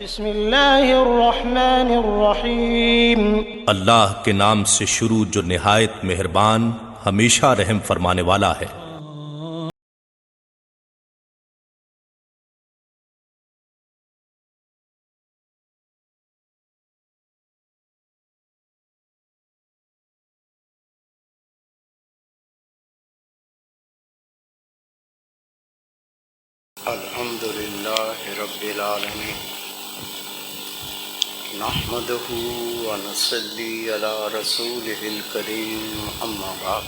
بسم اللہ الرحمن الرحیم۔ اللہ کے نام سے شروع جو نہایت مہربان ہمیشہ رحم فرمانے والا ہے۔ الحمد للہ رب العالمین، نحمدہ ونصلی علی رسولہ الکریم، اما بعد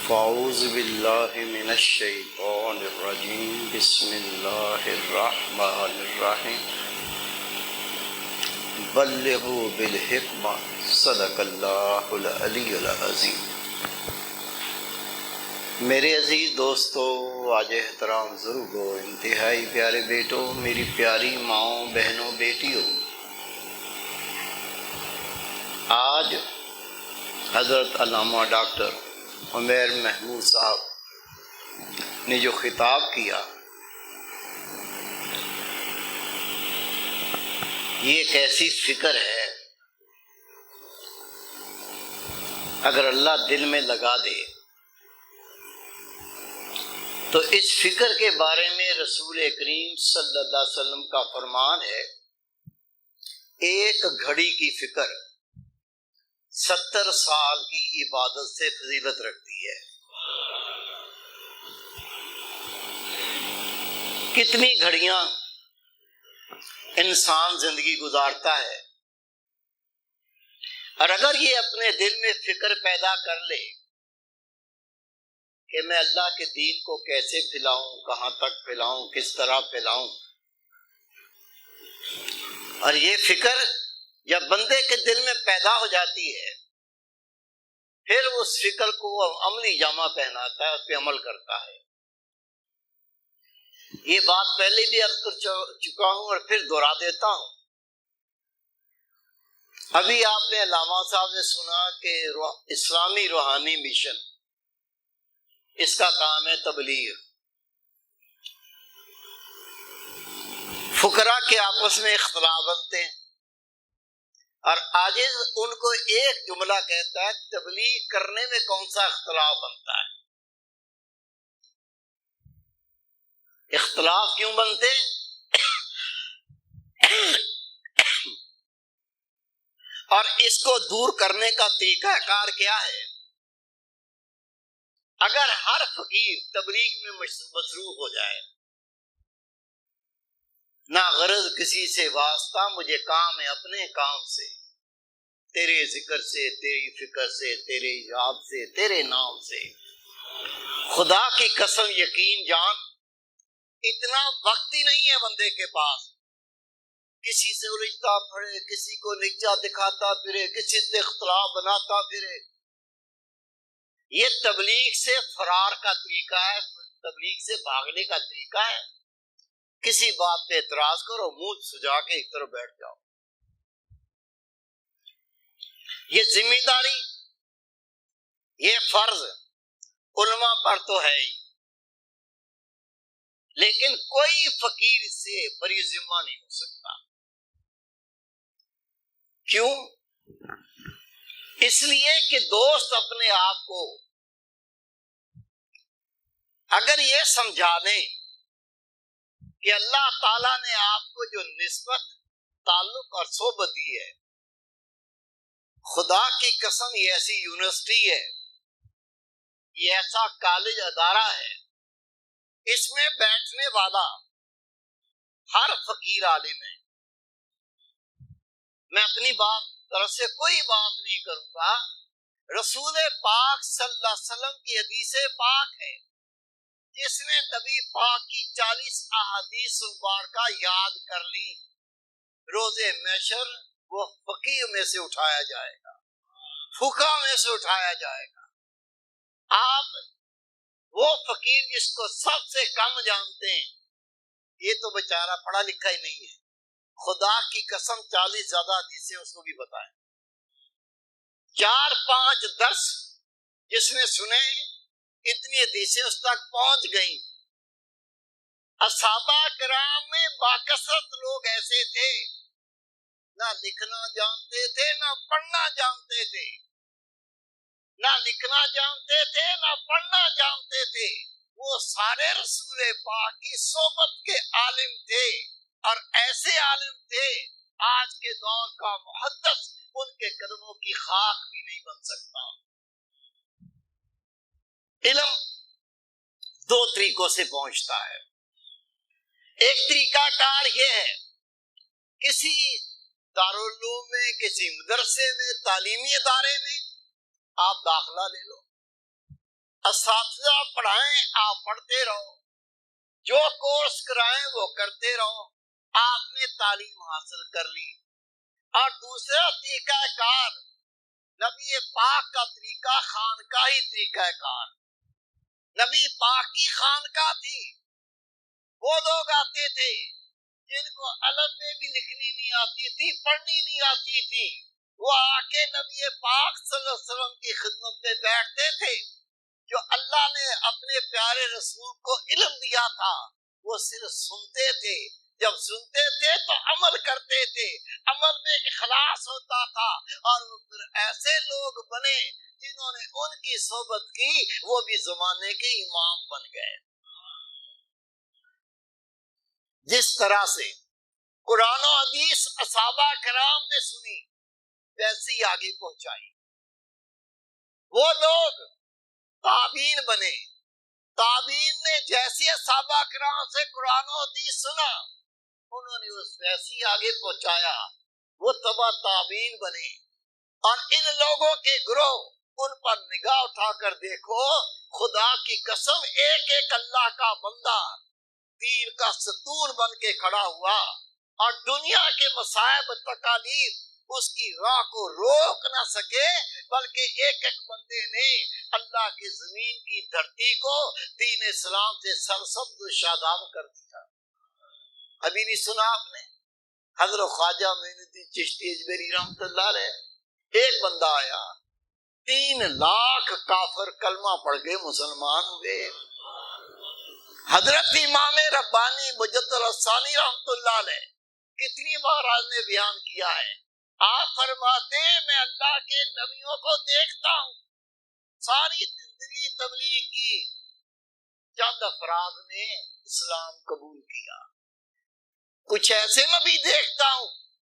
فاعوذ باللہ من الشیطان الرجیم، بسم اللہ الرحمن الرحیم، بلغوا بالحکمہ، صدق اللہ العلی العظیم۔ میرے عزیز دوستو، آج احترام بزرگو، انتہائی پیارے بیٹوں، میری پیاری ماؤں، بہنوں، بیٹیوں، آج حضرت علامہ ڈاکٹر عمیر محمود صاحب نے جو خطاب کیا، یہ ایک ایسی فکر ہے، اگر اللہ دل میں لگا دے تو اس فکر کے بارے میں رسول کریم صلی اللہ علیہ وسلم کا فرمان ہے، ایک گھڑی کی فکر 70 سال کی عبادت سے فضیلت رکھتی ہے۔ کتنی گھڑیاں انسان زندگی گزارتا ہے، اور اگر یہ اپنے دل میں فکر پیدا کر لے کہ میں اللہ کے دین کو کیسے پھیلاؤں، کہاں تک پھیلاؤں، کس طرح پھیلاؤں، اور یہ فکر جب بندے کے دل میں پیدا ہو جاتی ہے، پھر اس فکر کو عملی جامہ پہناتا ہے، اس پہ عمل کرتا ہے۔ یہ بات پہلے بھی عرض کر چکا ہوں اور پھر دہرا دیتا ہوں۔ ابھی آپ نے علامہ صاحب سے سنا کہ اسلامی روحانی مشن، اس کا کام ہے تبلیغ۔ فقراء کے آپس میں اختلاف بنتے ہیں، اور عاجز ان کو ایک جملہ کہتا ہے، تبلیغ کرنے میں کون سا اختلاف بنتا ہے؟ اختلاف کیوں بنتے ہیں؟ اور اس کو دور کرنے کا طریقہ کار کیا ہے؟ اگر ہر فقیر تبلیغ میں مصروف ہو جائے، نہ غرض کسی سے واسطہ، مجھے کام ہے اپنے کام سے، تیرے ذکر سے، تیری فکر سے، تیرے یاد سے، تیرے نام سے، خدا کی قسم یقین جان، اتنا وقت ہی نہیں ہے بندے کے پاس، کسی سے الجھتا پھرے، کسی کو نیچا دکھاتا پھرے، کسی سے اختلاف بناتا پھرے۔ یہ تبلیغ سے فرار کا طریقہ ہے، تبلیغ سے بھاگنے کا طریقہ ہے۔ کسی بات پہ اعتراض کرو، منہ سجا کے ایک طرف بیٹھ جاؤ۔ یہ ذمہ داری، یہ فرض علماء پر تو ہے ہی، لیکن کوئی فقیر سے بری ذمہ نہیں ہو سکتا۔ کیوں؟ اس لیے کہ دوست اپنے آپ کو اگر یہ سمجھا دیں کہ اللہ تعالیٰ نے آپ کو جو نسبت، تعلق اور صحبت دی ہے، خدا کی قسم یہ ایسی یونیورسٹی ہے، یہ ایسا کالج ادارہ ہے، اس میں بیٹھنے والا ہر فقیر عالم ہے۔ میں اپنی طرف سے کوئی بات نہیں کروں گا، رسول پاک صلی اللہ علیہ وسلم کی حدیث پاک ہے، جس نے نبی پاک کی 40 احادیث مبارکہ یاد کر لی، روز محشر وہ فقیر میں سے اٹھایا جائے گا، فقہ میں سے اٹھایا جائے گا۔ آپ وہ فقیر جس کو سب سے کم جانتے ہیں، یہ تو بیچارہ پڑھا لکھا ہی نہیں ہے، خدا کی قسم 40 زیادہ حدیثیں اس کو بھی بتائیں، 4-5 درس جس نے سنے، اتنی حدیثیں اس تک پہنچ گئیں، اصحابہ کرام میں باکثرت لوگ ایسے تھے، نہ لکھنا جانتے تھے نہ پڑھنا جانتے تھے، نہ لکھنا جانتے تھے نہ پڑھنا جانتے تھے، وہ سارے رسول پاک کی صحبت کے عالم تھے، اور ایسے عالم تھے آج کے دور کا محدث ان کے قدموں کی خاک بھی نہیں بن سکتا۔ علم دو طریقوں سے پہنچتا ہے۔ ایک طریقہ کار یہ ہے، کسی دارالعلوم میں، کسی مدرسے میں، تعلیمی ادارے میں آپ داخلہ لے لو، اساتذہ پڑھائیں، آپ پڑھتے رہو، جو کورس کرائیں وہ کرتے رہو، آپ نے تعلیم حاصل کر لی۔ اور دوسرا طریقہ کار نبی پاک کا طریقہ، خانقاہی طریقہ کار۔ نبی پاک کی خانقاہ تھی، وہ لوگ آتے تھے جن کو الف میں بھی لکھنی نہیں آتی تھی، پڑھنی نہیں آتی تھی، وہ آ کے نبی پاک صلی اللہ علیہ وسلم کی خدمت میں بیٹھتے تھے۔ جو اللہ نے اپنے پیارے رسول کو علم دیا تھا وہ صرف سنتے تھے، جب سنتے تھے تو عمل کرتے تھے، عمل میں اخلاص ہوتا تھا، اور وہ پھر ایسے لوگ بنے جنہوں نے ان کی صحبت کی، وہ بھی زمانے کے امام بن گئے۔ جس طرح سے قرآن و حدیث اصحابہ کرام نے سنی ویسے ہی آگے پہنچائی۔ وہ لوگ تابعین بنے، تابعین نے جیسے اصحابہ کرام سے قرآن و حدیث سنا انہوں نے اس ویسے ہی آگے پہنچایا، وہ تبع تابعین بنے۔ اور ان لوگوں کے گروہ، ان پر نگاہ اٹھا کر دیکھو، خدا کی قسم ایک ایک اللہ کا بندہ دین کا ستون بن کے کھڑا ہوا، اور دنیا کے مصائب تکالیف اس کی راہ کو روک نہ سکے، بلکہ ایک ایک بندے نے اللہ کی زمین کی دھرتی کو دین اسلام سے سرسبز و شاداب کر دیا۔ ابھی نہیں سنا آپ نے حضرت خواجہ معین الدین چشتی اجمیری رحمۃ اللہ علیہ، ایک بندہ آیا، 3 لاکھ کافر کلمہ پڑھ کے مسلمان ہوئے۔ حضرت امام ربانی مجدد الثانی رحمۃ اللہ علیہ کتنی بار آج نے بیان کیا ہے، آپ فرماتے ہیں میں اللہ کے نبیوں کو دیکھتا ہوں، ساری زندگی تبلیغ کی، چند افراد نے اسلام قبول کیا، کچھ ایسے نبی دیکھتا ہوں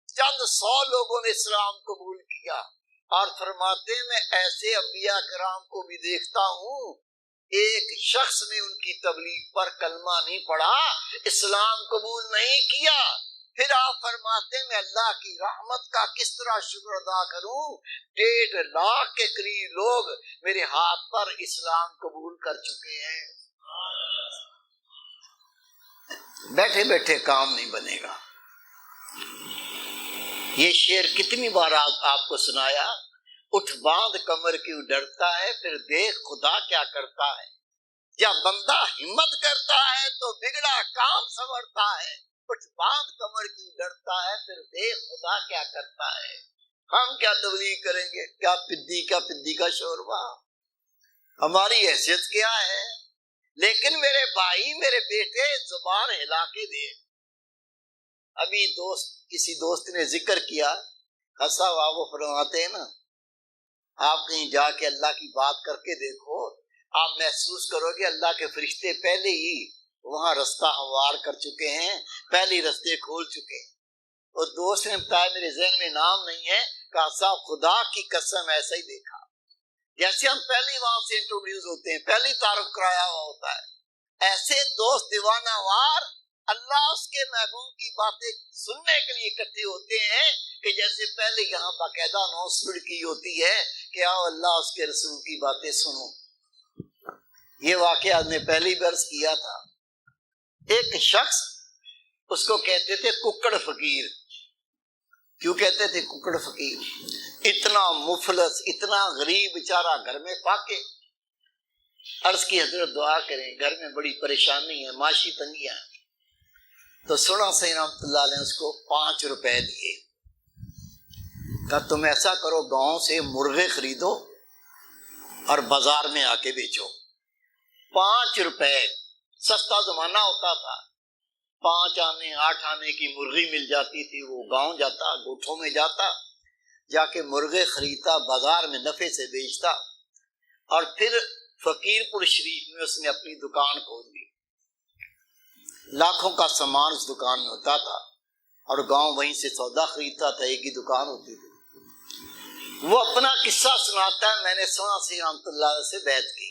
چند 100 لوگوں نے اسلام قبول کیا، اور فرماتے ہیں میں ایسے انبیاء کرام کو بھی دیکھتا ہوں ایک شخص نے ان کی تبلیغ پر کلمہ نہیں پڑھا، اسلام قبول نہیں کیا۔ پھر آپ فرماتے ہیں میں اللہ کی رحمت کا کس طرح شکر ادا کروں، 1.5 لاکھ کے قریب لوگ میرے ہاتھ پر اسلام قبول کر چکے ہیں۔ بیٹھے بیٹھے کام نہیں بنے گا۔ یہ شعر کتنی بار آپ کو سنایا، اٹھ باندھ کمر کیوں ڈرتا ہے، پھر دیکھ خدا کیا کرتا ہے۔ جب بندہ ہمت کرتا ہے تو بگڑا کام سنورتا ہے، اٹھ باندھ کمر کیوں ڈرتا ہے، پھر دیکھ خدا کیا کرتا ہے۔ ہم کیا تبلیغ کریں گے، کیا پدی کا شوربہ، ہماری حیثیت کیا ہے۔ لیکن میرے بھائی، میرے بیٹے، زبان ہلا کے دیکھ۔ ابھی کسی دوست نے ذکر کیا، ہنسا ہوا، وہ فرماتے ہیں نا آپ کہیں جا کے اللہ کی بات کر کے دیکھو، آپ محسوس کرو گے اللہ کے فرشتے پہلے ہی وہاں رستہ ہموار کر چکے ہیں، پہلے ہی رستے کھول چکے ہیں۔ اور دوست نے بتایا میرے ذہن میں نام نہیں ہے، کہا صاحب خدا کی قسم ایسا ہی دیکھا، جیسے ہم پہلی وہاں سے انٹروڈیوس ہوتے ہیں، پہلی تعارف کرایا ہوا ہوتا ہے، ایسے دوست دیوانہ وار اللہ اس کے محبوب کی باتیں سننے کے لیے اکٹھے ہوتے ہیں کہ جیسے پہلے یہاں باقاعدہ اناؤنسمنٹ کی ہوتی ہے کہ آؤ اللہ اس کے رسول کی باتیں سنو۔ یہ واقعہ آج نے پہلی برس کیا تھا۔ ایک شخص، اس کو کہتے تھے ککڑ فقیر۔ کیوں کہتے تھے ککڑ فقیر؟ اتنا مفلس، اتنا غریب بیچارہ، گھر میں فاقے۔ عرض کی حضرت دعا کریں، گھر میں بڑی پریشانی ہے، معاشی تنگیاں ہیں۔ تو سنا سید رحمۃ اللہ علیہ اس کو 5 روپے دیے، کہا تم ایسا کرو گاؤں سے مرغے خریدو اور بازار میں آ کے بیچو۔ 5 روپے، سستا زمانہ ہوتا تھا، 5 آنے 8 آنے کی مرغی مل جاتی تھی، وہ گاؤں جاتا، گوٹھوں میں جاتا، جا کے مرغے خریدتا، بازار میں نفع سے بیچتا، اور پھر فقیر پور شریف میں اس نے اپنی دکان کھول دی۔ لاکھوں کا سامان اس دکان میں ہوتا تھا، اور گاؤں وہیں سے سودا خریدتا تھا، ایک ہی دکان ہوتی تھی۔ وہ اپنا قصہ سناتا ہے، میں نے سنا سی رحمۃ اللہ علیہ سے بیعت کی۔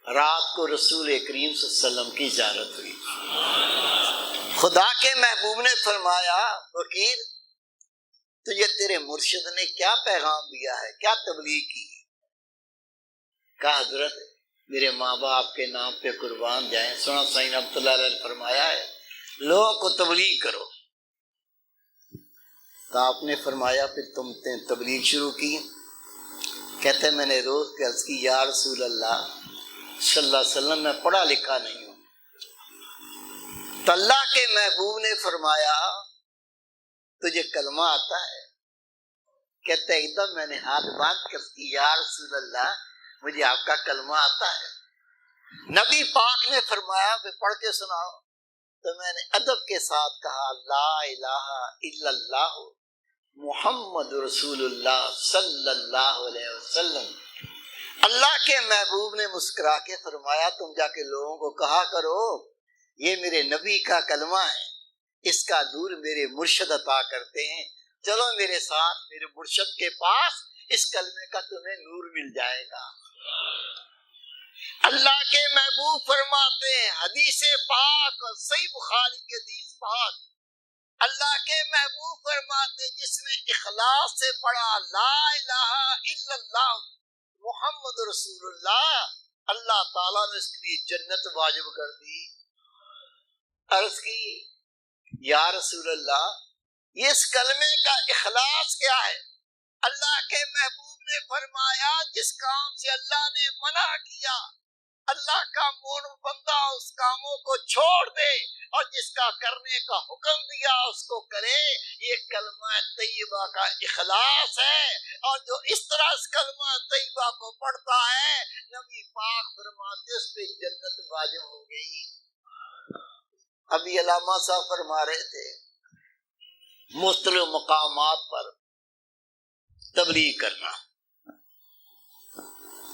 رات کو رسول کریم صلی اللہ علیہ وسلم کی زیارت ہوئی، خدا کے محبوب نے فرمایا فقیر تجھے تیرے مرشد نے کیا پیغام دیا ہے، کیا تبلیغ کی ہے؟ کہا حضرت میرے ماں باپ کے نام پہ قربان جائیں، سنا سائن رحمۃ اللہ علیہ نے فرمایا ہے لوگوں کو تبلیغ کرو۔ تو آپ نے فرمایا پھر تم نے تبلیغ شروع کی؟ کہتے میں نے روز کے عرض کی یا رسول اللہ صلی اللہ علیہ وسلم میں پڑھا لکھا نہیں ہوں۔ تو اللہ کے محبوب نے فرمایا تجھے کلمہ آتا ہے؟ کہتے ایک دم میں نے ہاتھ باندھ کر کی یا رسول اللہ مجھے آپ کا کلمہ آتا ہے۔ نبی پاک نے فرمایا پھر پڑھ کے سناؤ۔ تو میں نے ادب کے ساتھ کہا لا الہ الا اللہ محمد رسول اللہ صلی اللہ علیہ وسلم۔ اللہ کے محبوب نے مسکرا کے فرمایا تم جا کے لوگوں کو کہا کرو یہ میرے نبی کا کلمہ ہے، اس کا نور میرے مرشد عطا کرتے ہیں، چلو میرے ساتھ میرے مرشد کے پاس، اس کلمے کا تمہیں نور مل جائے گا۔ اللہ کے محبوب فرماتے ہیں حدیث پاک اور صحیح بخاری کی حدیث پاک، اللہ کے محبوب فرماتے جس نے اخلاص سے پڑھا لا الہ الا اللہ محمد رسول اللہ، اللہ تعالیٰ نے اس کے لیے جنت واجب کر دی۔ عرض کی یا رسول اللہ یہ اس کلمے کا اخلاص کیا ہے؟ اللہ کے محبوب نے فرمایا جس کام سے اللہ نے منع کیا اللہ کا مومن بندہ اس کاموں کو چھوڑ دے، اور جس کا کرنے کا حکم دیا اس کو کرے، یہ کلمہ طیبہ کا اخلاص ہے۔ اور جو اس طرح اس کلمہ طیبہ کو پڑھتا ہے نبی پاک فرماتے اس پہ جنت واجب ہو گئی۔ ابھی علامہ صاحب فرما رہے تھے مختلف مقامات پر تبلیغ کرنا،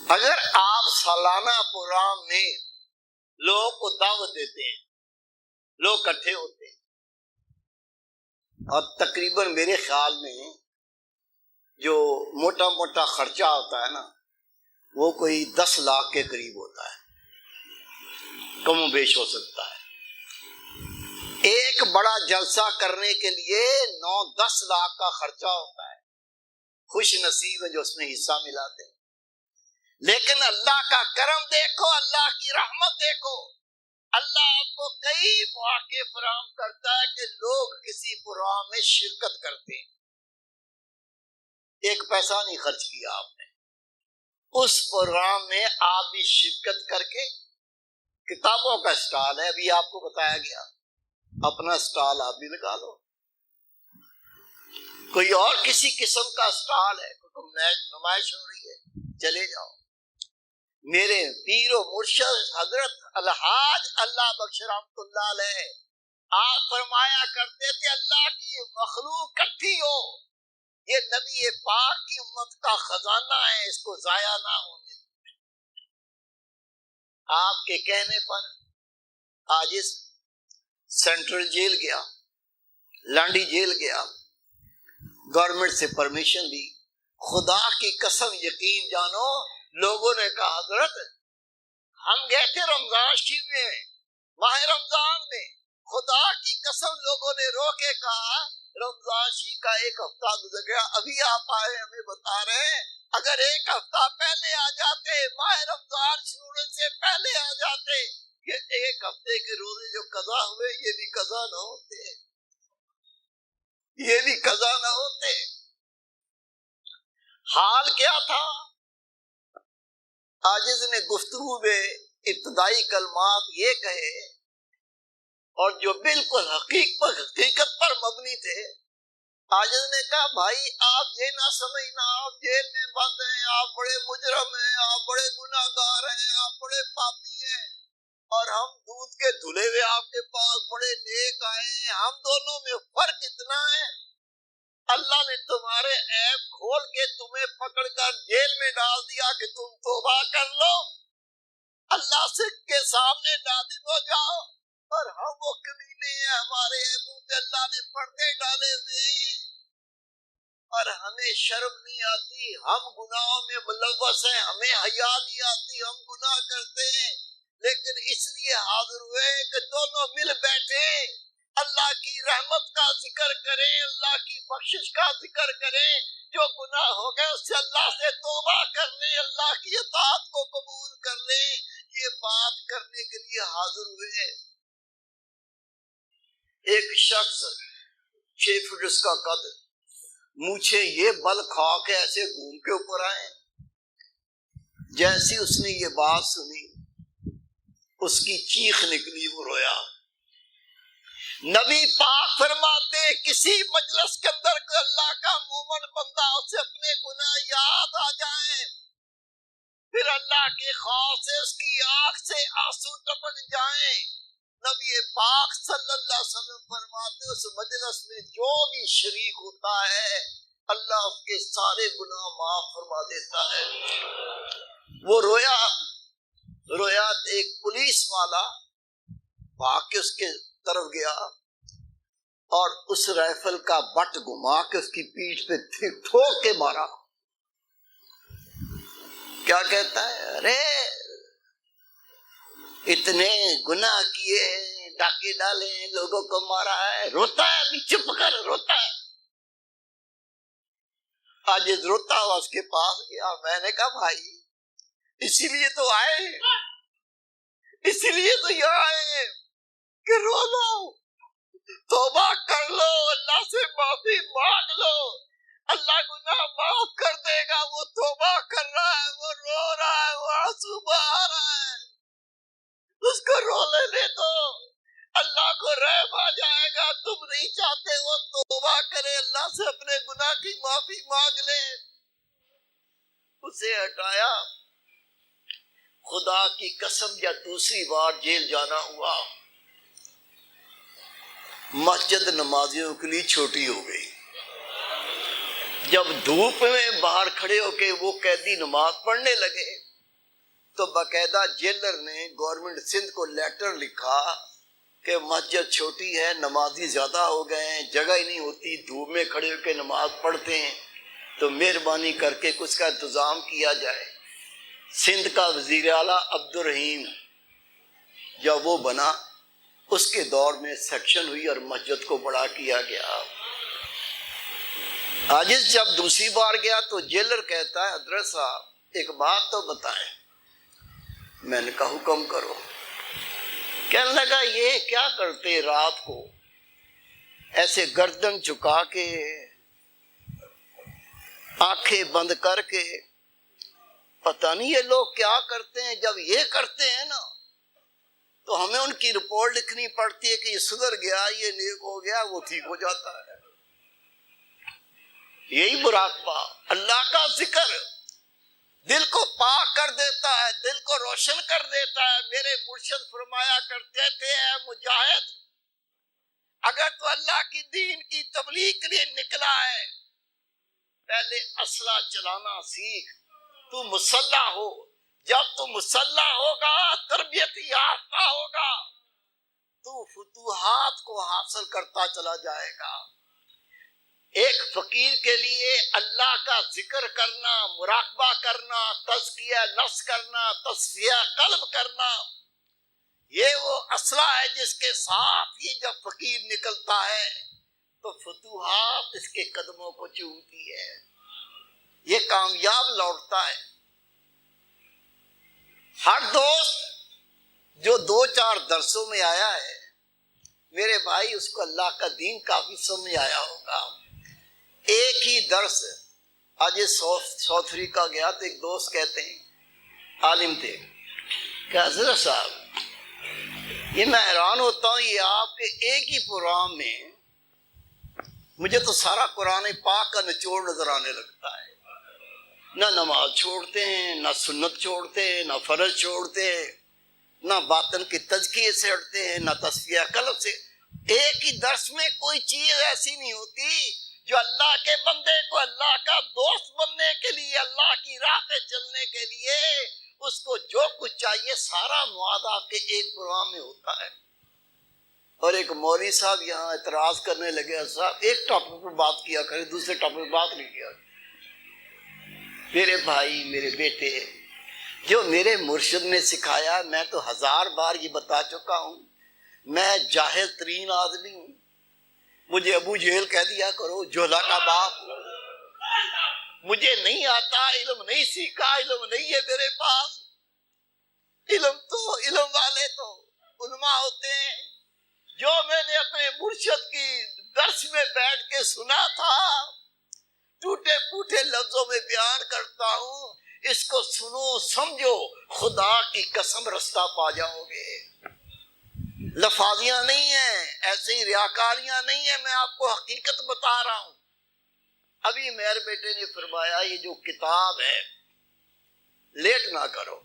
اگر آپ سالانہ پروگرام میں لوگوں کو دعوت دیتے ہیں، لوگ اکٹھے ہوتے ہیں، اور تقریباً میرے خیال میں جو موٹا موٹا خرچہ ہوتا ہے نا وہ کوئی 10 لاکھ کے قریب ہوتا ہے، کم و بیش ہو سکتا ہے۔ ایک بڑا جلسہ کرنے کے لیے 9-10 لاکھ کا خرچہ ہوتا ہے، خوش نصیب ہے جو اس میں حصہ ملاتے ہیں۔ لیکن اللہ کا کرم دیکھو، اللہ کی رحمت دیکھو، اللہ آپ کو کئی مواقع فراہم کرتا ہے کہ لوگ کسی پروگرام میں شرکت کرتے ہیں، ایک پیسہ نہیں خرچ کیا آپ نے، اس پروگرام میں آپ بھی شرکت کر کے، کتابوں کا اسٹال ہے ابھی آپ کو بتایا گیا، اپنا اسٹال آپ بھی لگا لو، کوئی اور کسی قسم کا اسٹال ہے، کوئی نمائش ہو رہی ہے چلے جاؤ۔ میرے پیر و مرشد حضرت الحاج اللہ بخش رحمت اللہ علیہ آپ فرمایا کرتے تھے اللہ کی مخلوق کٹھی ہو، یہ نبی پاک کی امت کا خزانہ ہے، اس کو ضائع نہ ہونے دیں۔ آپ کے کہنے پر آج اس سینٹرل جیل گیا، لانڈی جیل گیا، گورنمنٹ سے پرمیشن دی، خدا کی قسم یقین جانو لوگوں نے کہا حضرت ہم گئے تھے رمضان شریف میں، ماہ رمضان میں، خدا کی قسم لوگوں نے رو کے کہا رمضان شریف کا 1 ہفتہ گزر گیا، ابھی آپ آئے ہمیں بتا رہے ہیں اگر 1 ہفتہ پہلے آ جاتے، ماہ رمضان شروع ہونے سے پہلے آ جاتے، یہ 1 ہفتے کے روزے جو قضا ہوئے یہ بھی قضا نہ ہوتے، یہ بھی قضا نہ ہوتے۔ حال کیا تھا؟ عاجز نے گفتگو میں ابتدائی کلمات یہ کہے اور جو بالکل حقیقت پر مبنی تھے۔ عاجز نے کہا بھائی آپ یہ نہ سمجھنا آپ جیل میں بند ہیں، آپ بڑے مجرم ہیں، آپ بڑے گناہگار ہیں، آپ بڑے پاپی ہیں، اور ہم دودھ کے دھلے ہوئے آپ کے پاس بڑے نیک آئے ہیں، ہم دونوں میں فرق اتنا ہے، اللہ نے تمہارے عیب کھول کے تمہیں پکڑ کر جیل میں ڈال دیا کہ تم توبہ کر لو، اللہ سے کے سامنے نادم ہو جاؤ، اور ہم وہ کمینے ہیں، ہمارے عیبوں پہ اللہ نے پردے ڈالے ہوئے ہیں اور ہمیں شرم نہیں آتی، ہم گناہوں میں ملوث ہیں، ہمیں حیا نہیں آتی، ہم گناہ کرتے ہیں، لیکن اس لیے حاضر ہوئے کہ دونوں مل بیٹھے اللہ کی رحمت کا ذکر کریں، اللہ کی بخشش کا ذکر کریں، جو گناہ ہو گئے اس سے اللہ سے توبہ کر لیں، اللہ کی اطاعت کو قبول کر لیں، یہ بات کرنے کے لیے حاضر ہوئے۔ ایک شخص 6 فٹ اس کا قد، مونچھیں یہ بل کھا کے ایسے گھوم کے اوپر آئے، جیسی اس نے یہ بات سنی اس کی چیخ نکلی، وہ رویا۔ نبی پاک فرماتے کسی مجلس کے اندر کوئی اللہ کا مومن بندہ اسے اپنے گناہ یاد آ جائیں، پھر اللہ کے خوف سے اس کی آنکھ سے آنسو ٹپک جائیں، نبی پاک صلی اللہ علیہ وسلم فرماتے اس مجلس میں جو بھی شریک ہوتا ہے اللہ اس کے سارے گناہ معاف فرما دیتا ہے۔ وہ رویا ایک پولیس والا بھاگ کے اس کے طرف گیا اور اس رائفل کا بٹ گھما کے اس کی پیٹھ پہ ٹھوک کے مارا۔ کیا کہتا ہے؟ ارے اتنے گناہ کیے، ڈاکے ڈالے، لوگوں کو مارا ہے، روتا ہے، ابھی چپ کر، روتا ہے۔ آج روتا ہوا اس کے پاس گیا، میں نے کہا بھائی اسی لیے تو آئے، اسی لیے تو یہاں آئے کہ رو لو، توبہ کر لو، اللہ سے معافی مانگ لو، اللہ گناہ معاف کر دے گا۔ وہ توبہ کر رہا ہے، وہ رو رہا ہے، وہ آنسو بہا رہا ہے، اس کو رو لینے دو، اللہ کو رحم آ جائے گا۔ تم نہیں چاہتے وہ توبہ کرے، اللہ سے اپنے گناہ کی معافی مانگ لے۔ اسے ہٹایا، خدا کی قسم جب دوسری بار جیل جانا ہوا، مسجد نمازیوں کے لیے چھوٹی ہو گئی۔ جب دھوپ میں باہر کھڑے ہو کے وہ قیدی نماز پڑھنے لگے تو باقاعدہ جیلر نے گورنمنٹ سندھ کو لیٹر لکھا کہ مسجد چھوٹی ہے، نمازی زیادہ ہو گئے ہیں، جگہ ہی نہیں ہوتی، دھوپ میں کھڑے ہو کے نماز پڑھتے ہیں، تو مہربانی کر کے کچھ کا انتظام کیا جائے۔ سندھ کا وزیر اعلیٰ عبد الرحیم جب وہ بنا، اس کے دور میں سیکشن ہوئی اور مسجد کو بڑا کیا گیا۔ آج جب دوسری بار گیا تو جیلر کہتا ہے حضرت صاحب ایک بات تو بتائیں۔ میں نے کہا حکم کرو۔ کہنے لگا یہ کیا کرتے رات کو ایسے گردن جھکا کے آنکھیں بند کر کے، پتہ نہیں یہ لوگ کیا کرتے ہیں، جب یہ کرتے ہیں نا تو ہمیں ان کی رپورٹ لکھنی پڑتی ہے کہ یہ سدھر گیا، یہ نیک ہو گیا، وہ ٹھیک ہو جاتا ہے۔ یہی مراقبہ، اللہ کا ذکر دل کو پاک کر دیتا ہے، دل کو روشن کر دیتا ہے۔ میرے مرشد فرمایا کرتے تھے اے مجاہد، اگر تو اللہ کی دین کی تبلیغ کے لیے نکلا ہے پہلے اسلحہ چلانا سیکھ، تو مسلح ہو، جب تو مسلح ہوگا، تربیت یافتہ ہوگا، تو فتوحات کو حاصل کرتا چلا جائے گا۔ ایک فقیر کے لیے اللہ کا ذکر کرنا، مراقبہ کرنا، تزکیہ نفس کرنا، تصفیہ قلب کرنا، یہ وہ اسلحہ ہے جس کے ساتھ ہی جب فقیر نکلتا ہے تو فتوحات اس کے قدموں کو چومتی ہے، یہ کامیاب لوٹتا ہے۔ ہر دوست جو 2-4 درسوں میں آیا ہے میرے بھائی، اس کو اللہ کا دین کافی سمجھ آیا ہوگا۔ ایک ہی درس، آج ساؤتھ افریقہ گیا تو ایک دوست کہتے ہیں عالم تھے کہ حضرت صاحب یہ میں حیران ہوتا ہوں، یہ آپ کے ایک ہی پروگرام میں مجھے تو سارا قرآن پاک کا نچوڑ نظر آنے لگتا ہے، نہ نماز چھوڑتے ہیں، نہ سنت چھوڑتے ہیں، نہ فرض چھوڑتے ہیں، نہ باطن کے تزکیے سے اڑتے ہیں، نہ تصفیہ قلب سے۔ ایک ہی درس میں کوئی چیز ایسی نہیں ہوتی جو اللہ کے بندے کو اللہ کا دوست بننے کے لیے، اللہ کی راہ پہ چلنے کے لیے اس کو جو کچھ چاہیے سارا مواد آپ کے ایک پروگرام میں ہوتا ہے۔ اور ایک مولوی صاحب یہاں اعتراض کرنے لگے، صاحب ایک ٹاپک پر بات کیا کرے، دوسرے ٹاپک پر بات نہیں کیا۔ میرے بھائی، میرے بیٹے، جو میرے مرشد نے سکھایا میں تو 1000 بار یہ بتا چکا ہوں، میں جاہل ترین آدمی ہوں، مجھے ابو جہل کہہ دیا کرو، جوہلا کا باپ، مجھے نہیں آتا، علم نہیں سیکھا، علم نہیں ہے میرے پاس۔ علم والے تو علماء ہوتے ہیں۔ جو میں نے اپنے مرشد کی درس میں بیٹھ کے سنا تھا ٹوٹے پھوٹے لفظوں میں بیان کرتا ہوں، اس کو سنو، سمجھو، خدا کی قسم رستہ پا جاؤ گے۔ لفاظیاں نہیں ہیں، ایسے ہی ریاکاریاں نہیں ہیں، میں آپ کو حقیقت بتا رہا ہوں۔ ابھی میرے بیٹے نے فرمایا یہ جو کتاب ہے لیٹ نہ کرو،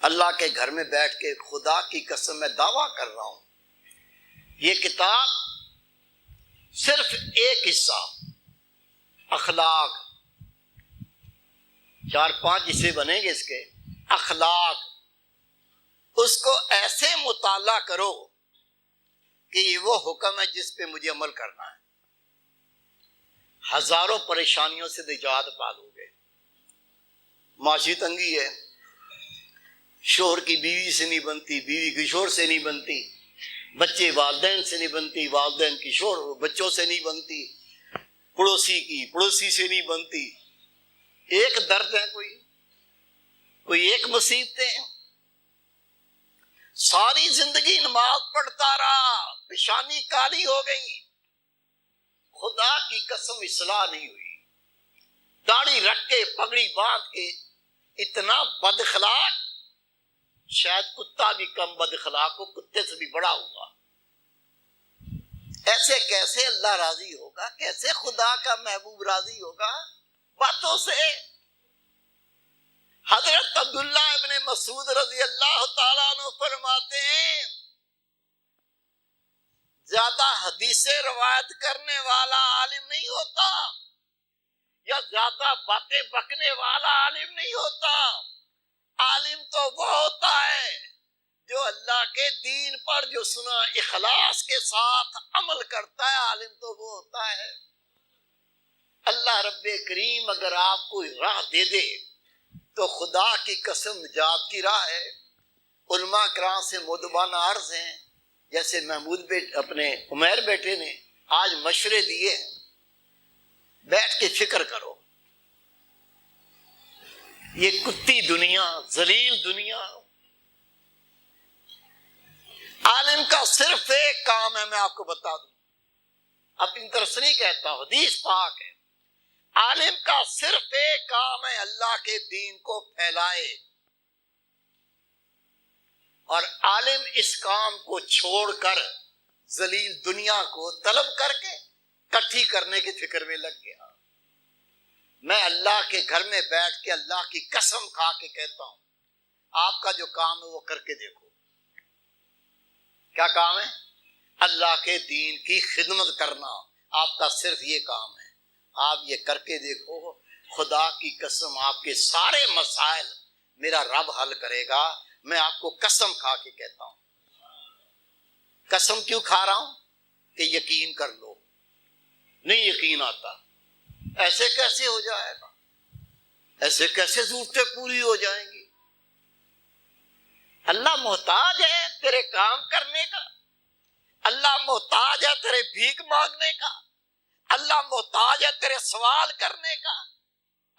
اللہ کے گھر میں بیٹھ کے خدا کی قسم میں دعویٰ کر رہا ہوں، یہ کتاب صرف ایک حصہ اخلاق، 4-5 حصے بنیں گے اس کے، اخلاق، اس کو ایسے مطالعہ کرو کہ یہ وہ حکم ہے جس پہ مجھے عمل کرنا ہے، ہزاروں پریشانیوں سے نجات پالو گے۔ معاشی تنگی ہے، شوہر کی بیوی سے نہیں بنتی، بیوی کی شوہر سے نہیں بنتی، بچے والدین سے نہیں بنتی، والدین کی شوہر بچوں سے نہیں بنتی، پڑوسی کی پڑوسی سے نہیں بنتی، ایک درد ہے، کوئی ایک مصیبتیں، ساری زندگی نماز پڑھتا رہا، پیشانی کالی ہو گئی، خدا کی قسم اصلاح نہیں ہوئی، داڑھی رکھ کے پگڑی باندھ کے اتنا بد اخلاق، شاید کتا بھی کم بد اخلاق ہو، کتے سے بھی بڑا ہوگا۔ ایسے کیسے اللہ راضی ہوگا، کیسے خدا کا محبوب راضی ہوگا؟ باتوں سے۔ حضرت عبداللہ ابن مسعود رضی اللہ تعالیٰ عنہ فرماتے ہیں زیادہ حدیثیں روایت کرنے والا عالم نہیں ہوتا، یا زیادہ باتیں بکنے والا عالم نہیں ہوتا، عالم تو وہ ہوتا ہے جو اللہ کے دین پر جو سنا اخلاص کے ساتھ عمل کرتا ہے، عالم تو وہ ہوتا ہے۔ اللہ رب کریم اگر آپ کو راہ دے دے تو خدا کی قسم نجات کی راہ ہے۔ علماء کرام سے مدبانہ عرض ہیں، جیسے محمود اپنے عمیر بیٹے نے آج مشورے دیے ہیں، بیٹھ کے فکر کرو، یہ کتی دنیا، ذلیل دنیا، عالم کا صرف ایک کام ہے، میں آپ کو بتا دوں، اپنی طرف سے نہیں کہتا ہوں، حدیث پاک ہے، عالم کا صرف ایک کام ہے اللہ کے دین کو پھیلائے، اور عالم اس کام کو چھوڑ کر ذلیل دنیا کو طلب کر کے اکٹھی کرنے کی فکر میں لگ گیا۔ میں اللہ کے گھر میں بیٹھ کے اللہ کی قسم کھا کے کہتا ہوں، آپ کا جو کام ہے وہ کر کے دیکھو۔ کیا کام ہے؟ اللہ کے دین کی خدمت کرنا، آپ کا صرف یہ کام ہے، آپ یہ کر کے دیکھو، خدا کی قسم آپ کے سارے مسائل میرا رب حل کرے گا۔ میں آپ کو قسم کھا کے کہتا ہوں۔ قسم کیوں کھا رہا ہوں؟ کہ یقین کر لو۔ نہیں یقین آتا، ایسے کیسے ہو جائے گا؟ ایسے کیسے ضرورتیں پوری ہو جائیں گی؟ اللہ محتاج ہے تیرے کام کرنے کا، اللہ محتاج ہے تیرے بھیک مانگنے کا، اللہ محتاج ہے تیرے سوال کرنے کا،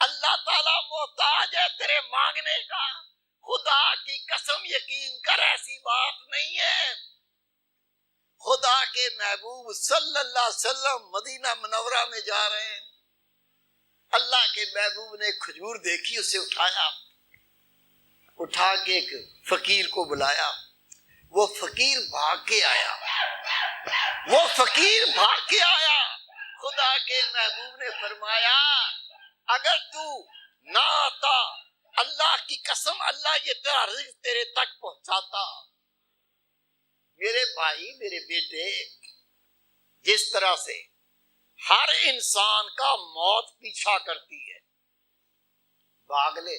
اللہ تعالیٰ محتاج ہے تیرے مانگنے کا۔ خدا کی قسم یقین کر، ایسی بات نہیں ہے۔ خدا کے محبوب صلی اللہ علیہ وسلم مدینہ منورہ میں جا رہے ہیں، اللہ کے محبوب نے کھجور دیکھی، اسے اٹھا کے ایک فقیر کو بلایا، وہ فقیر بھاگ کے آیا، خدا کے محبوب نے فرمایا اگر تو نہ آتا، اللہ کی قسم اللہ یہ تیرا رزق تیرے تک پہنچاتا۔ میرے بھائی میرے بیٹے، جس طرح سے ہر انسان کا موت پیچھا کرتی ہے، بھاگ لے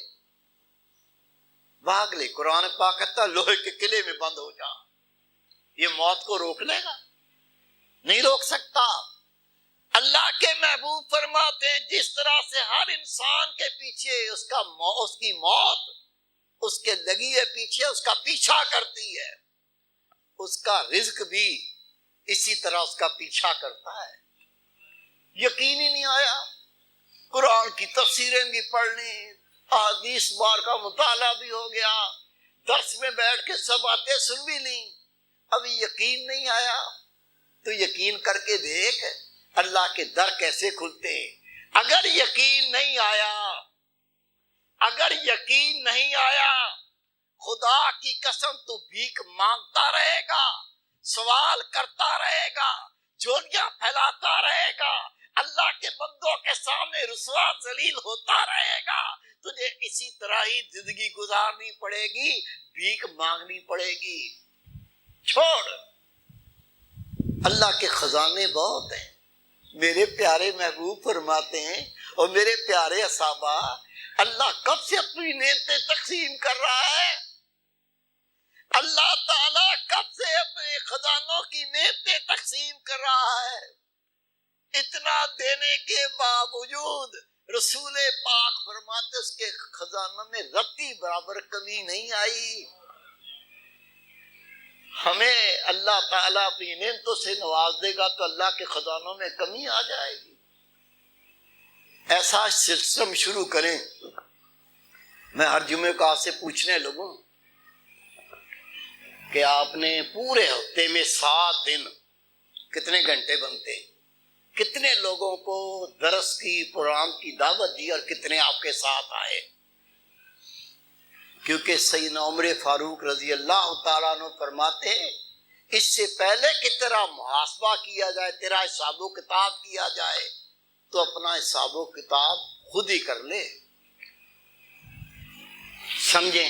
بھاگ لے، قرآن پاک کہتا لوہے کے قلعے میں بند ہو جا، یہ موت کو روک لے گا؟ نہیں روک سکتا۔ اللہ کے محبوب فرماتے ہیں جس طرح سے ہر انسان کے پیچھے اس کی موت اس کے لگی ہے پیچھے، اس کا پیچھا کرتی ہے، اس کا رزق بھی اسی طرح اس کا پیچھا کرتا ہے۔ یقین ہی نہیں آیا، قرآن کی تفسیریں بھی پڑھ لی، احادیث بار کا مطالعہ بھی ہو گیا، درس میں بیٹھ کے سب باتیں سن بھی لی، ابھی یقین نہیں آیا تو یقین کر کے دیکھ اللہ کے در کیسے کھلتے ہیں۔ اگر یقین نہیں آیا، اگر یقین نہیں آیا، خدا کی قسم تو بھیک مانگتا رہے گا، سوال کرتا رہے گا، جھولیاں پھیلاتا رہے گا، اللہ کے بندوں کے سامنے رسوا ذلیل ہوتا رہے گا، تجھے اسی طرح ہی زندگی گزارنی پڑے گی، بھیک مانگنی پڑے گی۔ چھوڑ، اللہ کے خزانے بہت ہیں۔ میرے پیارے محبوب فرماتے ہیں، اور میرے پیارے صحابہ، اللہ کب سے اپنی نعمتیں تقسیم کر رہا ہے؟ اللہ تعالیٰ کب سے اپنے خزانوں کی نعمتیں تقسیم کر رہا ہے؟ اتنا دینے کے باوجود رسول پاک فرماتے اس کے خزانوں میں رتی برابر کمی نہیں آئی۔ ہمیں اللہ تعالیٰ اپنی نعمتوں سے نواز دے گا تو اللہ کے خزانوں میں کمی آ جائے گی۔ ایسا سسٹم شروع کریں۔ میں ہر جمعے کو آپ سے پوچھنے لگوں کہ آپ نے پورے ہفتے میں 7 دن کتنے گھنٹے بنتے، کتنے لوگوں کو درس کی پروگرام کی دعوت دی اور کتنے آپ کے ساتھ آئے؟ کیونکہ سیدنا عمر فاروق رضی اللہ تعالیٰ عنہ فرماتے ہیں اس سے پہلے کہ تیرا محاسبہ کیا جائے، تیرا حساب و کتاب کیا جائے، تو اپنا حساب و کتاب خود ہی کر لے۔ سمجھیں،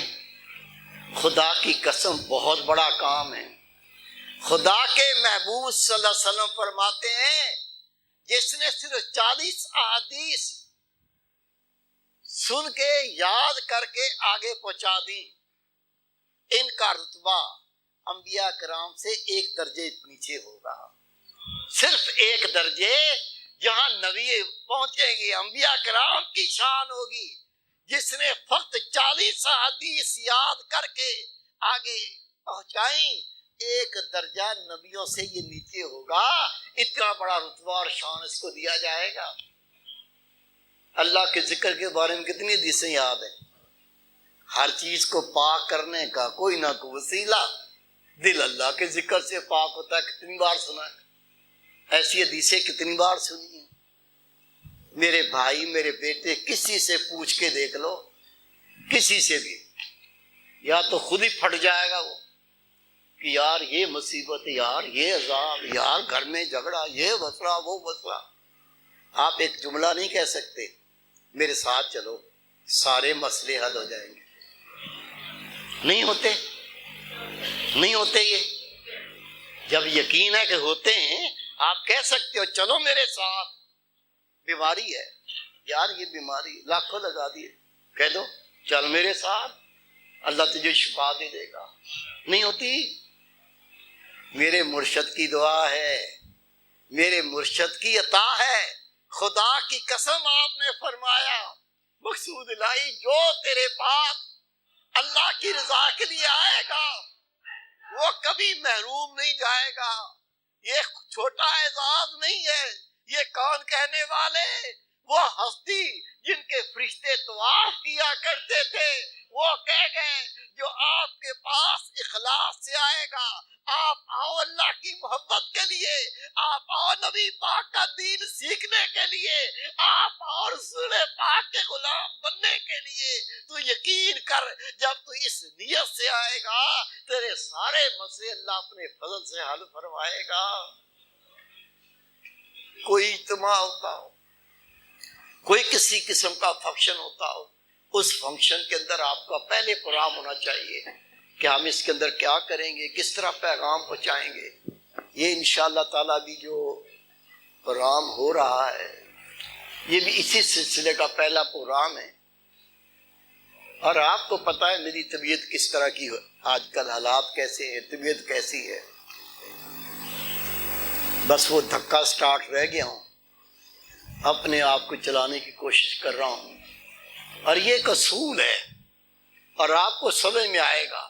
خدا کی قسم بہت بڑا کام ہے۔ خدا کے محبوب صلی اللہ علیہ وسلم فرماتے ہیں جس نے صرف 40 احادیث سن کے یاد کر کے آگے پہنچا دی، ان کا رتبہ انبیاء کرام سے 1 درجے نیچے ہوگا۔ صرف 1 درجے جہاں نبی پہنچیں گے، انبیاء کرام کی شان ہوگی۔ جس نے فقط 40 احادیث یاد کر کے آگے پہنچائیں، 1 درجہ نبیوں سے یہ نیچے ہوگا۔ اتنا بڑا رتبہ اور شان اس کو دیا جائے گا۔ اللہ کے ذکر کے بارے میں کتنی حدیثیں یاد ہیں؟ ہر چیز کو پاک کرنے کا کوئی نہ کوئی وسیلہ، دل اللہ کے ذکر سے پاک ہوتا ہے۔ کتنی بار سنا ہے؟ ایسی حدیثیں کتنی بار سنی ہیں؟ میرے بھائی میرے بیٹے، کسی سے پوچھ کے دیکھ لو، کسی سے بھی، یا تو خود ہی پھٹ جائے گا وہ کہ یار یہ مصیبت، یار یہ عذاب، یار گھر میں جھگڑا، یہ مسئلہ وہ مسئلہ۔ آپ ایک جملہ نہیں کہہ سکتے میرے ساتھ چلو سارے مسئلے حل ہو جائیں گے؟ نہیں ہوتے، نہیں ہوتے۔ یہ جب یقین ہے کہ ہوتے ہیں، آپ کہہ سکتے ہو چلو میرے ساتھ، بیماری ہے یار، یہ بیماری لاکھوں لگا دیے، کہہ دو چل میرے ساتھ، اللہ تجھے شفا دے دے گا۔ نہیں ہوتی۔ میرے مرشد کی دعا ہے، میرے مرشد کی عطا ہے۔ خدا کی قسم آپ نے فرمایا مقصود الہی جو تیرے پاس اللہ کی رضا کے لیے آئے گا وہ کبھی محروم نہیں جائے گا۔ یہ چھوٹا اعزاز نہیں ہے، یہ کون کہنے والے؟ وہ ہستی جن کے فرشتے طواف کیا کرتے تھے، وہ کہہ گئے جو آپ کے پاس اخلاص سے آئے گا، آپ آؤ اللہ کی محبت کے لیے، آپ آؤ نبی پاک کا دین سیکھنے کے لیے، آپ آؤ رسول پاک کے غلام بننے کے لیے، تو یقین کر جب تو اس نیت سے آئے گا تیرے سارے مسئلے اللہ اپنے فضل سے حل فرمائے گا۔ کوئی اجتماع ہوتا ہو، کوئی کسی قسم کا فنکشن ہوتا ہو، اس فنکشن کے اندر آپ کا پہلے پروگرام ہونا چاہیے کہ ہم اس کے اندر کیا کریں گے، کس طرح پیغام پہنچائیں گے۔ یہ انشاءاللہ تعالیٰ بھی جو پروگرام ہو رہا ہے یہ بھی اسی سلسلے کا پہلا پروگرام ہے۔ اور آپ کو پتہ ہے میری طبیعت کس طرح کی، آج کل حالات کیسے ہیں، طبیعت کیسی ہے، بس وہ دھکا سٹارٹ رہ گیا ہوں، اپنے آپ کو چلانے کی کوشش کر رہا ہوں۔ اور یہ ایک اصول ہے اور آپ کو سمجھ میں آئے گا۔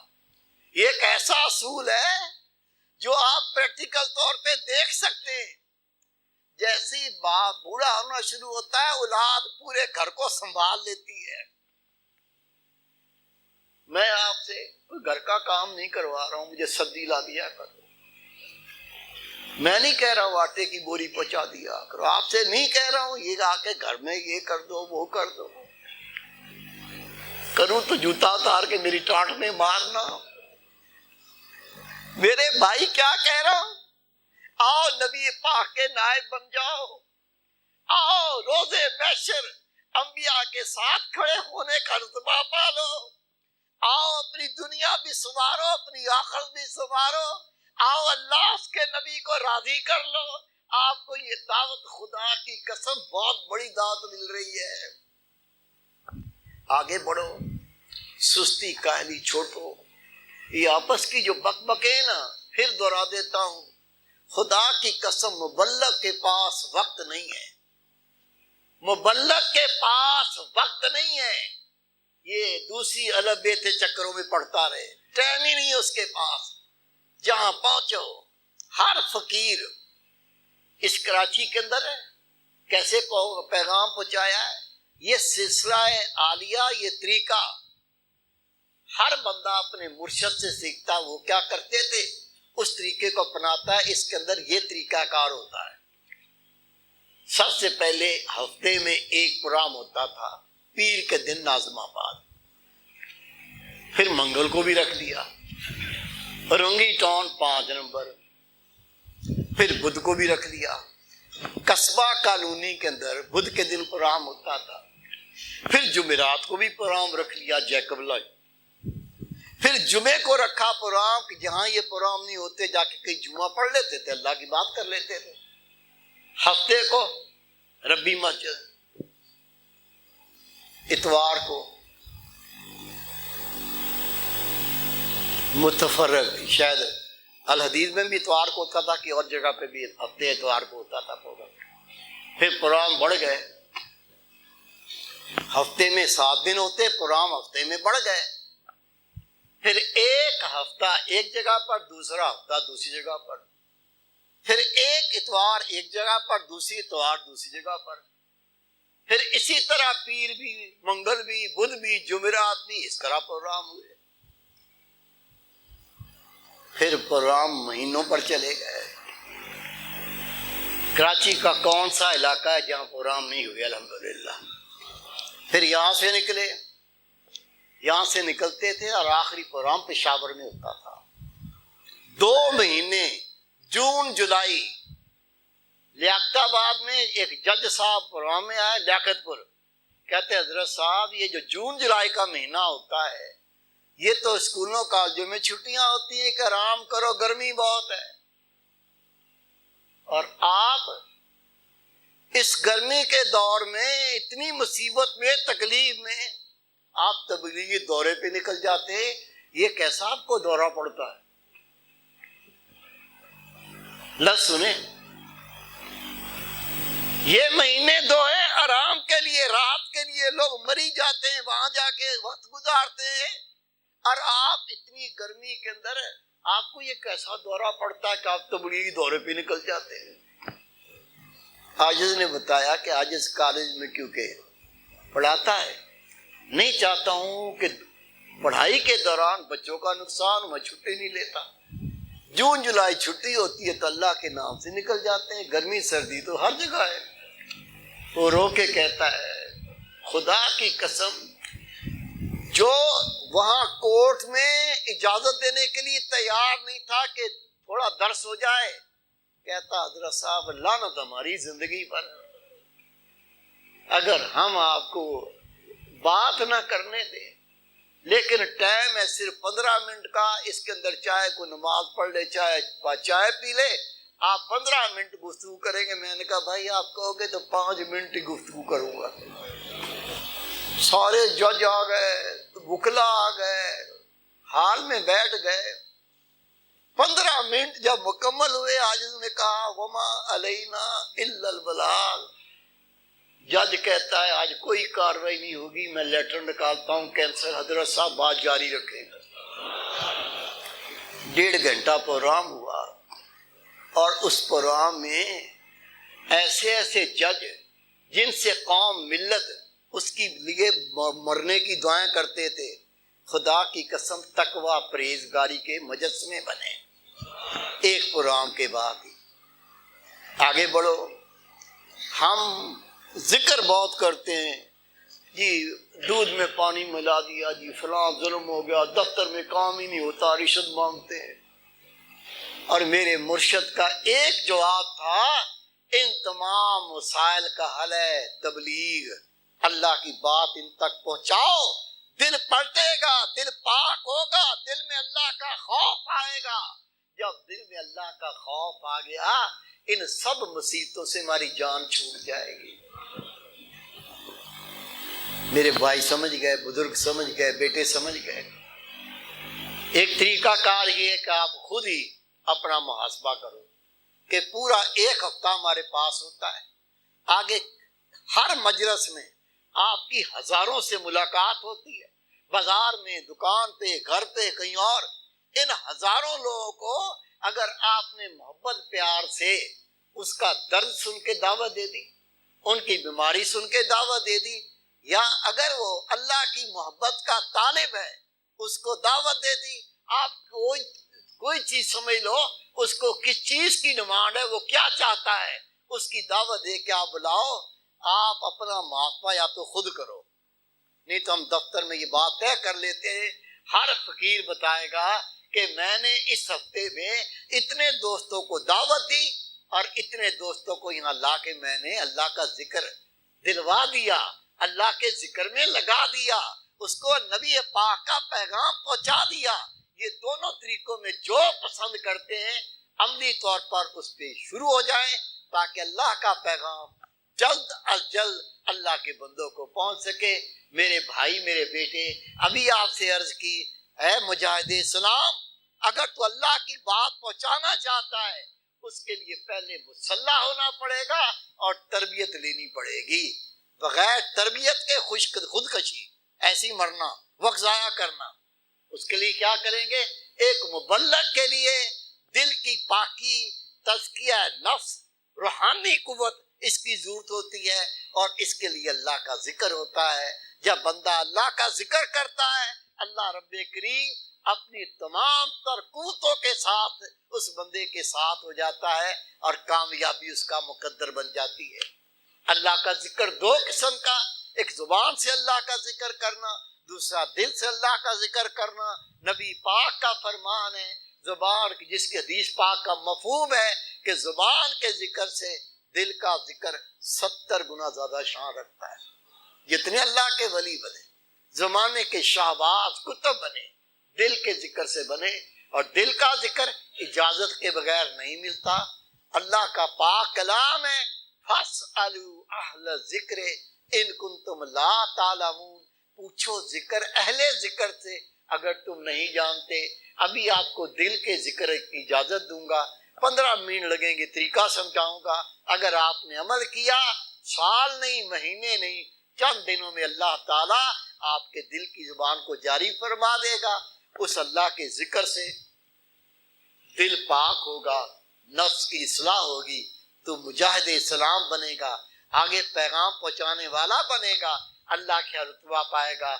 یہ ایک ایسا اصول ہے جو آپ پریکٹیکل طور پہ دیکھ سکتے ہیں۔ جیسے ہی باپ بوڑھا ہونا شروع ہوتا ہے اولاد پورے گھر کو سنبھال لیتی ہے۔ میں آپ سے کوئی گھر کا کام نہیں کروا رہا ہوں، مجھے سبزی لا دیا کرو، میں نہیں کہہ رہا ہوں آٹے کی بوری پہنچا دیا کرو، آپ سے نہیں کہہ رہا ہوں یہ آ کے گھر میں یہ کر دو وہ کر دو، کروں تو جوتا اتار کے میری ٹانٹ میں مارنا۔ میرے بھائی کیا کہہ رہا ہوں، آؤ نبی پاک کے نائب بن جاؤ، آؤ روزے محشر انبیاء کے ساتھ کھڑے ہونے کا رتبہ پالو، آؤ اپنی دنیا بھی سنوارو اپنی آخرت بھی سنوارو، آؤ اللہ اس کے نبی کو راضی کر لو۔ آپ کو یہ دعوت خدا کی قسم بہت بڑی دعوت مل رہی ہے۔ آگے بڑھو، سستی کاہلی چھوڑو۔ یہ آپس کی جو بک بکے نا، پھر دوہرا دیتا ہوں، خدا کی قسم مبلغ کے پاس وقت نہیں ہے، مبلغ کے پاس وقت نہیں ہے، یہ دوسری الگ بیتے چکروں میں پڑتا رہے، ٹائم ہی نہیں ہے اس کے پاس۔ جہاں پہنچو ہر فقیر اس کراچی کے اندر ہے، کیسے پیغام پہنچایا ہے، یہ سلسلہ عالیہ، یہ طریقہ ہر بندہ اپنے مرشد سے سیکھتا، وہ کیا کرتے تھے اس طریقے کو اپناتا ہے۔ اس کے اندر یہ طریقہ کار ہوتا ہے، سب سے پہلے ہفتے میں ایک پروگرام ہوتا تھا، پیر کے دن ناظم آباد، پھر منگل کو بھی رکھ دیا، رنگی ٹاؤن 5 نمبر، پھر بدھ کو بھی رکھ دیا، قصبہ کالونی کے اندر بدھ کے دن پروگرام ہوتا تھا، پھر جمعرات کو بھی پروگرام رکھ لیا جیکب لائی، پھر جمعے کو رکھا پروگرام کہ جہاں یہ پروگرام نہیں ہوتے جا کے کہیں جمعہ پڑھ لیتے تھے، اللہ کی بات کر لیتے تھے۔ ہفتے کو ربی مسجد، اتوار کو متفرق، شاید الحدیث میں بھی اتوار کو ہوتا تھا کہ اور جگہ پہ بھی ہفتے اتوار کو ہوتا تھا پروگرام۔ پھر پروگرام بڑھ گئے، ہفتے میں 7 دن ہوتے، پروگرام ہفتے میں بڑھ گئے، پھر ایک ہفتہ ایک جگہ پر، دوسرا ہفتہ دوسری جگہ پر، پھر ایک اتوار ایک جگہ پر، دوسری اتوار دوسری جگہ پر، پھر اسی طرح پیر بھی، منگل بھی، بدھ بھی، جمعرات بھی، اس طرح پروگرام ہوئے۔ پھر پروگرام مہینوں پر چلے گئے۔ کراچی کا کون سا علاقہ ہے جہاں پروگرام نہیں ہوئے؟ الحمدللہ۔ پھر یہاں سے نکلے، یہاں سے نکلتے تھے اور آخری پروگرام پشاور میں ہوتا تھا۔ 2 مہینے جون جولائی لیاقت آباد میں ایک جج صاحب پروگرام میں آئے لیاقت پور، کہتے حضرت صاحب یہ جو جون جولائی کا مہینہ ہوتا ہے یہ تو اسکولوں کالجوں میں چھٹیاں ہوتی ہیں کہ آرام کرو، گرمی بہت ہے، اور آپ اس گرمی کے دور میں اتنی مصیبت میں تکلیف میں آپ تبلیغی دورے پہ نکل جاتے، یہ کیسا آپ کو دورہ پڑتا ہے؟ لفظ سنیں، یہ مہینے 2 ہیں آرام کے لیے، رات کے لیے لوگ مری جاتے ہیں، وہاں جا کے وقت گزارتے ہیں، اور آپ اتنی گرمی کے اندر آپ کو یہ کیسا دورہ پڑتا ہے کہ آپ تبلیغی دورے پہ نکل جاتے ہیں؟ عاجز نے بتایا کہ عاجز کالج میں کیونکہ پڑھاتا ہے، نہیں چاہتا ہوں کہ پڑھائی کے دوران بچوں کا نقصان، میں چھٹی نہیں لیتا، جون جولائی چھٹی ہوتی ہے تو اللہ کے نام سے نکل جاتے ہیں، گرمی سردی تو ہر جگہ ہے۔ وہ رو کے کہتا ہے خدا کی قسم جو وہاں کورٹ میں اجازت دینے کے لیے تیار نہیں تھا کہ تھوڑا درس ہو جائے، کہتا حضرت صاحب لعنت ہماری زندگی پر، اگر ہم آپ کو بات نہ کرنے دیں، لیکن ٹائم ہے صرف 15 منٹ کا، اس کے اندر چاہے کوئی نماز پڑھ لے، چائے پی لے، آپ 15 منٹ گفتگو کریں گے۔ میں نے کہا بھائی آپ کہو گے تو 5 منٹ ہی گفتگو کروں گا۔ سارے جج آ گئے، وکلا آ گئے، حال میں بیٹھ گئے۔ 15 منٹ جب مکمل ہوئے، آج نے کہا وما علینا الا البلاغ۔ جج کہتا ہے آج کوئی کاروائی نہیں ہوگی، میں لیٹر نکالتا ہوں کینسر، حضرت صاحب بات جاری رکھیں۔ 1.5 گھنٹہ پروگرام ہوا، اور اس پروگرام میں ایسے ایسے جج جن سے قوم ملت اس کی لیے مرنے کی دعائیں کرتے تھے، خدا کی قسم تقوی پرہیزگاری کے مجسمے بنے ایک پروگرام کے بعد ہی۔ آگے بڑھو، ہم ذکر بہت کرتے ہیں، جی دودھ میں پانی ملا دیا، جی فلاں ظلم ہو گیا، دفتر میں کام ہی نہیں ہوتا، رشوت مانگتے ہیں۔ اور میرے مرشد کا ایک جواب تھا، ان تمام مسائل کا حل ہے تبلیغ، اللہ کی بات ان تک پہنچاؤ، دل پلٹے گا، دل پاک ہوگا، دل میں اللہ کا خوف آئے گا۔ جب دل میں اللہ کا خوف آ گیا، ان سب مصیبتوں سے ہماری جان چھوٹ جائے گی۔ میرے بھائی سمجھ گئے، بزرگ سمجھ گئے، بیٹے سمجھ گئے۔ ایک طریقہ کار یہ ہے کہ آپ خود ہی اپنا محاسبہ کرو کہ پورا ایک ہفتہ ہمارے پاس ہوتا ہے، آگے ہر مجلس میں آپ کی ہزاروں سے ملاقات ہوتی ہے، بازار میں، دکان پہ، گھر پہ، کہیں اور۔ ان ہزاروں لوگوں کو اگر آپ نے محبت پیار سے اس کا درد سن کے دعوت دے دی، ان کی بیماری سن کے دعوت دے دی، یا اگر وہ اللہ کی محبت کا طالب ہے اس کو دعوت دے دی، آپ کوئی چیز سمجھ لو اس کو کس چیز کی ڈیمانڈ ہے، وہ کیا چاہتا ہے، اس کی دعوت دے کے آپ بلاؤ۔ آپ اپنا محاسبہ یا تو خود کرو، نہیں تو ہم دفتر میں یہ بات طے کر لیتے ہیں، ہر فقیر بتائے گا کہ میں نے اس ہفتے میں اتنے دوستوں کو دعوت دی اور اتنے دوستوں کو یہاں لا کے میں نے اللہ کا ذکر دلوا دیا، اللہ کے ذکر میں لگا دیا، اس کو نبی پاک کا پیغام پہنچا دیا۔ یہ دونوں طریقوں میں جو پسند کرتے ہیں عملی طور پر اس پہ شروع ہو جائیں، تاکہ اللہ کا پیغام جلد از جلد اللہ کے بندوں کو پہنچ سکے۔ میرے بھائی، میرے بیٹے، ابھی آپ سے عرض کی، اے مجاہد اسلام، اگر تو اللہ کی بات پہنچانا چاہتا ہے اس کے لیے پہلے مسلح ہونا پڑے گا اور تربیت لینی پڑے گی۔ بغیر تربیت کے خودکشی، ایسی مرنا، وقت ضائع کرنا، اس کے لیے کیا کریں گے؟ ایک مبلغ کے لیے دل کی پاکی، تزکیہ نفس، روحانی قوت اس کی ضرورت ہوتی ہے، اور اس کے لیے اللہ کا ذکر ہوتا ہے۔ جب بندہ اللہ کا ذکر کرتا ہے، اللہ رب کریم اپنی تمام تر قوتوں کے ساتھ اس بندے کے ساتھ ہو جاتا ہے، اور کامیابی اس کا مقدر بن جاتی ہے۔ اللہ کا ذکر دو قسم کا، ایک زبان سے اللہ کا ذکر کرنا، دوسرا دل سے اللہ کا ذکر کرنا۔ نبی پاک کا فرمان ہے، زبان کی، جس کی حدیث پاک کا مفہوم ہے کہ زبان کے ذکر سے دل کا ذکر 70 گنا زیادہ شان رکھتا ہے۔ جتنے اللہ کے ولی بنے، زمانے کے شہباز کتب بنے، دل کے ذکر سے بنے، اور دل کا ذکر اجازت کے بغیر نہیں ملتا۔ اللہ کا پاک کلام ہے، فَاسْأَلُوا أَهْلَ الذِّكْرِ إِن كُنتُمْ لَا تَعْلَمُونَ، پوچھو ذکر اہل ذکر سے اگر تم نہیں جانتے۔ ابھی آپ کو دل کے ذکر کی اجازت دوں گا، 15 منٹ لگیں گے، طریقہ سمجھاؤں گا۔ اگر آپ نے عمل کیا، سال نہیں، مہینے نہیں، چند دنوں میں اللہ تعالیٰ آپ کے دل کی زبان کو جاری فرما دے گا۔ اس اللہ کے ذکر سے دل پاک ہوگا، نفس کی اصلاح ہوگی، تو مجاہد اسلام بنے گا، آگے پیغام پہنچانے والا بنے گا، اللہ کا رتبہ پائے گا۔